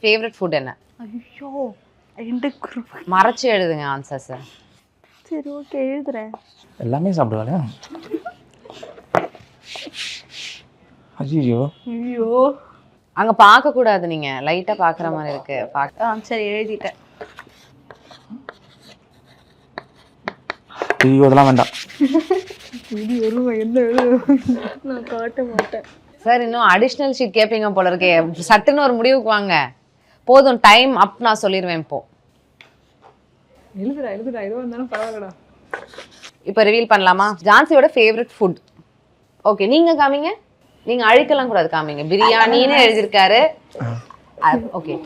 Favourite food என்ன? ஐயோ எந்த குரூப்? மறைச்சு எழுதுங்க ஆன்சர்ஸ். சரி ஓகே எழுதுறேன். எல்லாமே சாப்பிடுவாளே. ஐயோ ஐயோ அங்க பார்க்க கூடாது, நீங்க லைட்டா பாக்குற மாதிரி இருக்கு. சரி எழுதிட்டேன். ஐயோ அதெல்லாம் வேண்டாம். இது எருமை என்ன நான் காட்ட மாட்டேன் சார். இன்னும் அடிஷ்னல் ஷீட் கேட்பீங்க போல இருக்கே. சட்டுன்னு ஒரு முடிவுக்கு வாங்க. போதும், டைம் அப். நான் சொல்லிடுவேன் இப்போ. எழுதுறா எதுவும் இருந்தாலும் பரவாயில்லடா. இப்போ ரிவீல் பண்ணலாமா? ஜான்சியோட ஃபேவரட் ஃபுட். ஓகே, நீங்க காமிங்க. நீங்க அழிக்கலாம் கூடாது, காமிங்க. பிரியாணின்னு எழுதியிருக்காரு. ஓகே,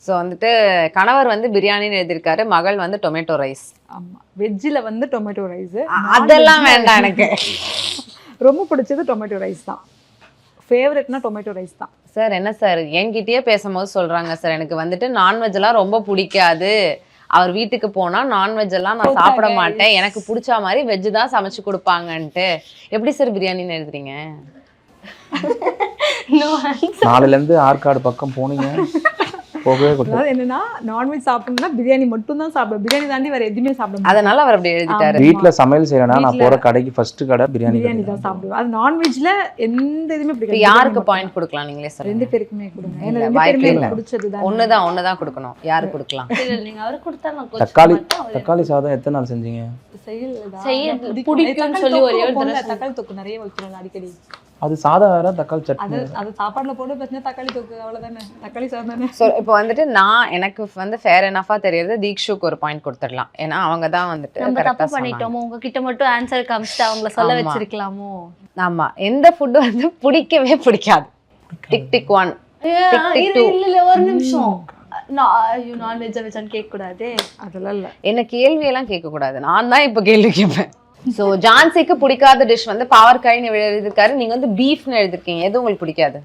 ஸோ வந்துட்டு கணவர் வந்து பிரியாணின்னு எழுதியிருக்காரு, மகள் வந்து டொமேட்டோ ரைஸ். ஆமா, வெஜ்ஜில் வந்து டொமேட்டோ ரைஸ். அதெல்லாம் வேண்டாம் எனக்கு. ரொம்ப பிடிச்சது டொமேட்டோ ரைஸ் தான். ஃபேவரட்னா டொமேட்டோ ரைஸ் தான். சார் என்ன சார் என்கிட்டயே பேசும்போது சொல்றாங்க சார், எனக்கு வந்துட்டு நான்வெஜ் எல்லாம் ரொம்ப பிடிக்காது, அவர் வீட்டுக்கு போனா நான்வெஜ் எல்லாம் நான் சாப்பிட மாட்டேன், எனக்கு பிடிச்ச மாதிரி வெஜ் தான் சமைச்சு கொடுப்பாங்கன்ட்டு. எப்படி சார் பிரியாணின்னு எழுதுறீங்க? நாளையில இருந்து ஆற்காடு பக்கம் போனீங்க போகவே கூடாது. அதாவது என்னன்னா நான்வெஜ் சாப்பிடணும்னா பிரியாணி மட்டும் தான் சாப்பிடுவேன். பிரியாணி தாண்டி வேற எதுவுமே சாப்பிட மாட்டேன். அதனால அவர் அப்படி எழுதிட்டாரு. வீட்டுல சமையல் செய்யறேன்னா நான் போற கடைக்கு ஃபர்ஸ்ட் கடை பிரியாணி தான் சாப்பிடுவேன். அது நான்வெஜ்ல எந்த இதுவுமே பிடிக்காது. யாருக்கு பாயிண்ட் கொடுக்கலாம் நீங்களே சார்? ரெண்டு பேருக்குமே கொடுங்க. ஏன்னா ரெண்டு பேருமே பிடிச்சதுதான். ஒண்ணுதான் கொடுக்கணும். யாரு கொடுக்கலாம்? நீங்க அவரு கொடுத்தா நான் தக்காளி சாதம் எத்தனை நாள் செஞ்சீங்க? பிடிக்கும்னு சொல்லி ஒரே ஒரு தடவை தக்காளி தொக்கு நிறைய வைக்கிறோம் அடிக்கடி. அது சாதம் வேற, தக்காளி சட்னி. அது சாப்பாடுல போட்டு பிரச்சனை, தக்காளி தொக்கு அவ்வளவுதானே, தக்காளி சாதம் தானே. ஸோ இப்போ வந்துட்டு எனக்கு வந்து ஃபேர் எனஃபா தெரியுது, தீக்ஷுக்கு ஒரு பாயிண்ட் கொடுத்துடலாம். ஏன்னா அவங்க தான் வந்துட்டு நம்ம தப்பு பண்ணிட்டோமோ, உங்ககிட்ட மட்டும் ஆன்சர் காமிச்சிட்டு அவங்கள சொல்ல வச்சிருக்கலாமோ. ஆமா, எந்த ஃபுட் வந்து பிடிக்கவே பிடிக்காது? Tick tick 1 tick 2. இல்ல ஒரு நிமிஷம், நான்வெஜ் வெஜ்ஜான்னு கேட்க கூடாது. அதெல்லாம் இல்ல. என்ன கேள்வியெல்லாம் கேட்க கூடாது, நான் தான் இப்போ கேள்வி கேட்பேன். ஸோ ஜான்சிக்கு பிடிக்காத டிஷ் வந்து பாவற்காய்னு எழுதியிருக்காரு, நீங்க வந்து பீஃப்னு எழுதிருக்கீங்க. எது உங்களுக்கு பிடிக்காது?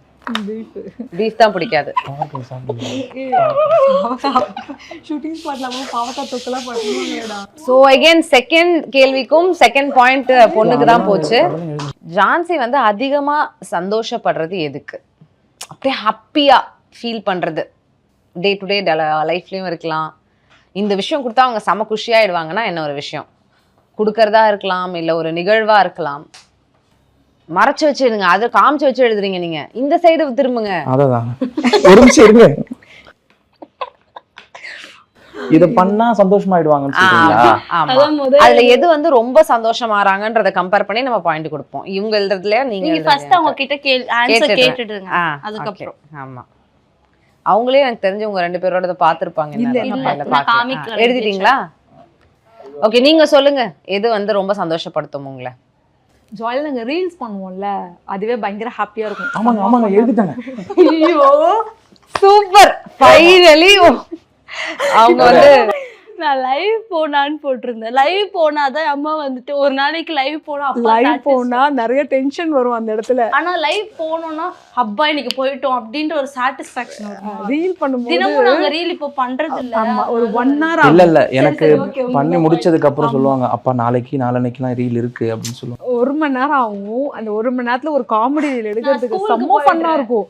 பீஃப் தான் பிடிக்காது. ஷூட்டிங் ஸ்பாட்ல பாவக்காய் தொக்கெல்லாம் பண்ணுவாங்கடா. ஸோ அகைன் செகண்ட் கேள்விக்கும் செகண்ட் பாயிண்ட் பொண்ணுக்கு தான் போச்சு. ஜான்சி வந்து அதிகமா சந்தோஷப்படுறது எதுக்கு? அப்படியே ஹாப்பியா ஃபீல் பண்றது டே டு டே லைஃப்லயும் இருக்கலாம். இந்த விஷயம் கொடுத்தா அவங்க செம குஷியாயிடுவாங்கன்னா என்ன ஒரு விஷயம்? கொடுக்கறதா இருக்கலாம், இல்ல ஒரு நிகழ்வா இருக்கலாம். மறைச்சு வச்சு எழுதுங்க, அதை காமிச்சு வச்சு எழுதுறீங்க நீங்க. இந்த சைடு திரும்புங்க. அதான் ஒரு நிமிஷம் இருங்க. இத பண்ணா சந்தோஷமாயிடுவாங்கன்னு சொல்றீங்களா? ஆமா, அதுல எது வந்து ரொம்ப சந்தோஷமாறாங்கன்றத கம்பேர் பண்ணி நம்ம பாயிண்ட் கொடுப்போம். இவங்க எழுதுறதுலயா நீங்க ஃபர்ஸ்ட் அவங்க கிட்ட ஆன்சர் கேட்டுடுங்க, அதுக்கப்புறம். ஆமா, அவங்களே எனக்கு தெரிஞ்சு உங்க ரெண்டு பேரோட பாத்துருப்பாங்க. எழுதிட்டீங்களா? ஓகே, நீங்க சொல்லுங்க, எது வந்து ரொம்ப சந்தோஷப்படுத்தும் உங்களை? ஜாலியா நாங்க ரீல்ஸ் பண்ணுவோம்ல, அதுவே பயங்கர ஹாப்பியா இருக்கும். ஆமாங்க எழுதிட்டாங்க. ஐயோ சூப்பர், ஃபைனலி அவங்க வந்து நான் லைவ் போனான்னு போட்டிருந்தேன். லைவ் போனாதான் அம்மா வந்துட்டு ஒரு நாளைக்கு லைவ் போனா நிறைய டென்ஷன் வரும் அந்த இடத்துல. ஆனா லைவ் போனோம்னா அப்பா இன்னைக்கு போயிட்டோம் அப்படின்ற ஒரு சாட்டிஸ்ஃபேக்ஷன் வரும். ரீல் பண்ணும்போது தினமும் நாங்க ரீல் இப்போ பண்றது இல்ல. ஒரு 1 hour இல்ல எனக்கு பண்ணி முடிச்சதுக்கு அப்புறம் சொல்லுவாங்க, அப்பா நாளைக்கு நாளன்னைக்குலாம் ரீல் இருக்கு அப்படின்னு சொல்லுவாங்க. 1 மணி நேரம் ஆகும். அந்த 1 மணி நேரத்துல ஒரு காமெடி ரீல் எடுக்கிறதுக்கு செம்ம ஃபன்னா இருக்கும்.